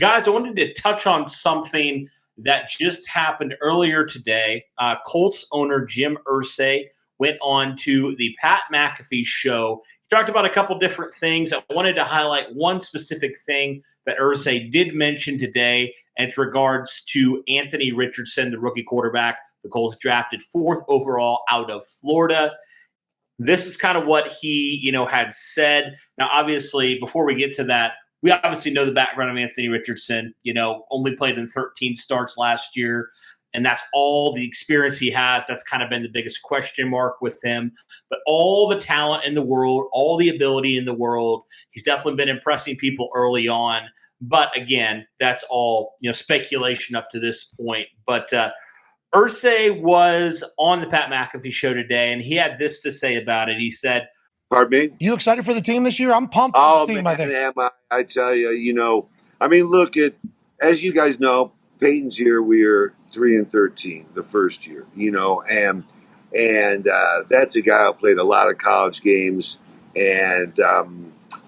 Guys, I wanted to touch on something that just happened earlier today. Colts owner Jim Irsay went on to the Pat McAfee show. He talked about a couple different things. I wanted to highlight one specific thing that Irsay did mention today, and it's regards to Anthony Richardson, the rookie quarterback the Colts drafted fourth overall out of Florida. This is kind of what he, had said. Now, obviously, before we get to that, we obviously know the background of Anthony Richardson, only played in 13 starts last year, and that's all the experience he has. That's kind of been the biggest question mark with him. But all the talent in the world, all the ability in the world, he's definitely been impressing people early on. But again, that's all, speculation up to this point. But Irsay was on the Pat McAfee show today, and he had this to say about it. He said, "Pardon me? You excited for the team this year? I'm pumped for the team, man, am I tell you, look, as you guys know, Peyton's here, we are 3-13 the first year, and that's a guy who played a lot of college games and,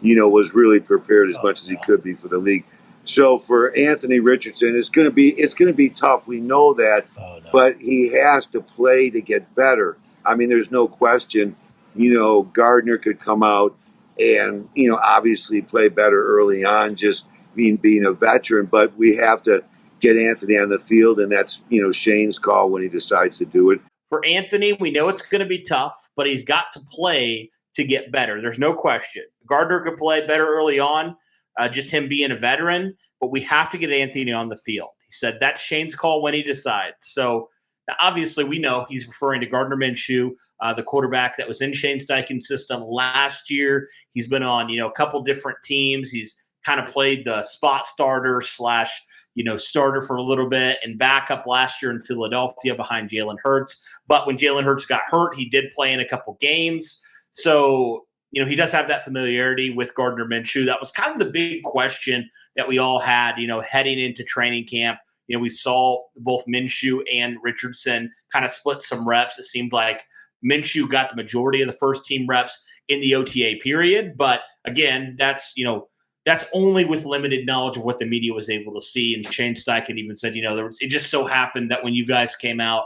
was really prepared as much as he could be for the league. So for Anthony Richardson, it's going to be tough. We know that, but he has to play to get better. I mean, there's no question. Gardner could come out and, obviously play better early on, just being a veteran. But we have to get Anthony on the field, and that's, Shane's call when he decides to do it. For Anthony, we know it's going to be tough, but he's got to play to get better. There's no question. Gardner could play better early on, just him being a veteran, but we have to get Anthony on the field. He said that's Shane's call when he decides. So now, obviously, we know he's referring to Gardner Minshew, the quarterback that was in Shane Steichen's system last year. He's been on, a couple different teams. He's kind of played the spot starter / starter for a little bit and backup last year in Philadelphia behind Jalen Hurts. But when Jalen Hurts got hurt, he did play in a couple games. So, he does have that familiarity with Gardner Minshew. That was kind of the big question that we all had, heading into training camp. We saw both Minshew and Richardson kind of split some reps. It seemed like Minshew got the majority of the first team reps in the OTA period. But again, that's only with limited knowledge of what the media was able to see. And Shane Steichen even said, it just so happened that when you guys came out,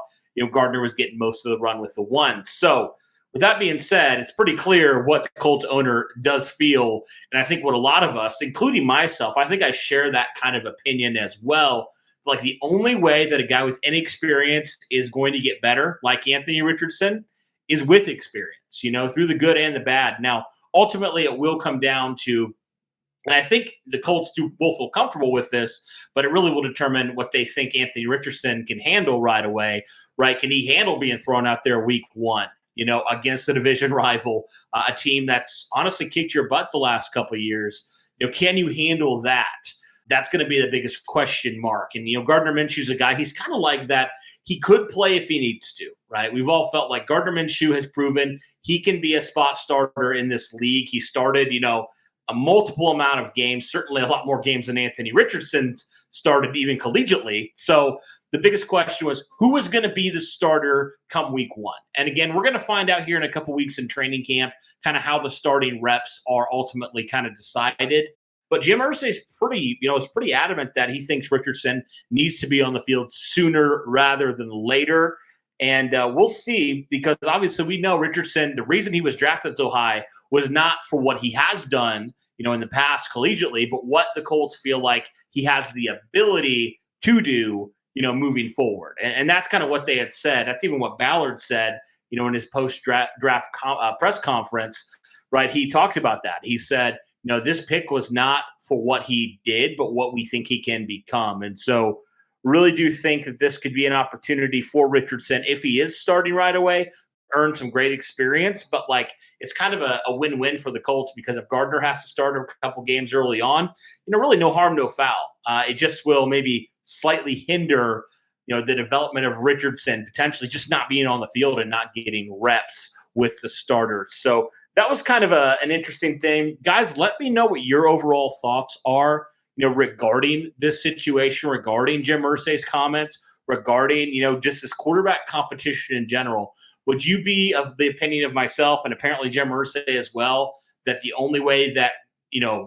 Gardner was getting most of the run with the ones. So with that being said, it's pretty clear what the Colts owner does feel. And I think what a lot of us, including myself, I think I share that kind of opinion as well. Like the only way that a guy with inexperience is going to get better, like Anthony Richardson, is with experience, through the good and the bad. Now, ultimately, it will come down to, and I think the Colts will feel comfortable with this, but it really will determine what they think Anthony Richardson can handle right away, right? Can he handle being thrown out there week one, against a division rival, a team that's honestly kicked your butt the last couple of years? Can you handle that? That's going to be the biggest question mark. And, Gardner Minshew's a guy, he's kind of like that. He could play if he needs to, right? We've all felt like Gardner Minshew has proven he can be a spot starter in this league. He started, a multiple amount of games, certainly a lot more games than Anthony Richardson started even collegiately. So the biggest question was, who is going to be the starter come week one? And again, we're going to find out here in a couple weeks in training camp kind of how the starting reps are ultimately kind of decided. But Jim Irsay is pretty adamant that he thinks Richardson needs to be on the field sooner rather than later. And we'll see, because obviously we know Richardson, the reason he was drafted so high was not for what he has done, in the past collegiately, but what the Colts feel like he has the ability to do, moving forward. And that's kind of what they had said. That's even what Ballard said, in his post-draft press conference, right? He talked about that. He said, this pick was not for what he did, but what we think he can become. And so really do think that this could be an opportunity for Richardson, if he is starting right away, earn some great experience. But it's kind of a win-win for the Colts, because if Gardner has to start a couple games early on, really no harm, no foul. It just will maybe slightly hinder, the development of Richardson, potentially just not being on the field and not getting reps with the starters. So that was kind of an interesting thing. Guys, let me know what your overall thoughts are, regarding this situation, regarding Jim Irsay's comments, regarding, just this quarterback competition in general. Would you be of the opinion of myself and apparently Jim Irsay as well, that the only way that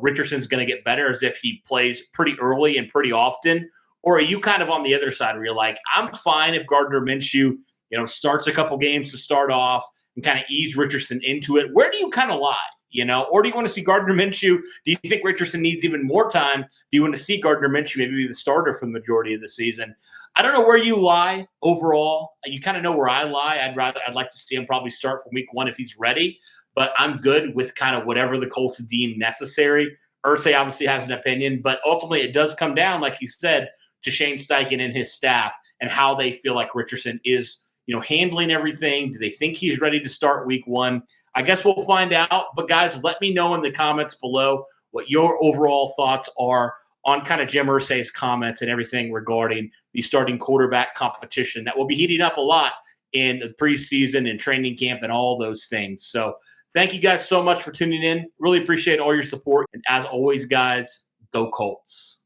Richardson's going to get better as if he plays pretty early and pretty often? Or are you kind of on the other side where you're like, I'm fine if Gardner Minshew, starts a couple games to start off and kind of ease Richardson into it? Where do you kind of lie? Or do you want to see Gardner Minshew? Do you think Richardson needs even more time? Do you want to see Gardner Minshew maybe be the starter for the majority of the season? I don't know where you lie overall. You kind of know where I lie. I'd like to see him probably start for week 1 if he's ready, but I'm good with kind of whatever the Colts deem necessary. Irsay obviously has an opinion, but ultimately it does come down, like he said, to Shane Steichen and his staff and how they feel like Richardson is, handling everything. Do they think he's ready to start week 1? I guess we'll find out. But, guys, let me know in the comments below what your overall thoughts are on kind of Jim Irsay's comments and everything regarding the starting quarterback competition that will be heating up a lot in the preseason and training camp and all those things. So thank you guys so much for tuning in. Really appreciate all your support. And as always, guys, go Colts.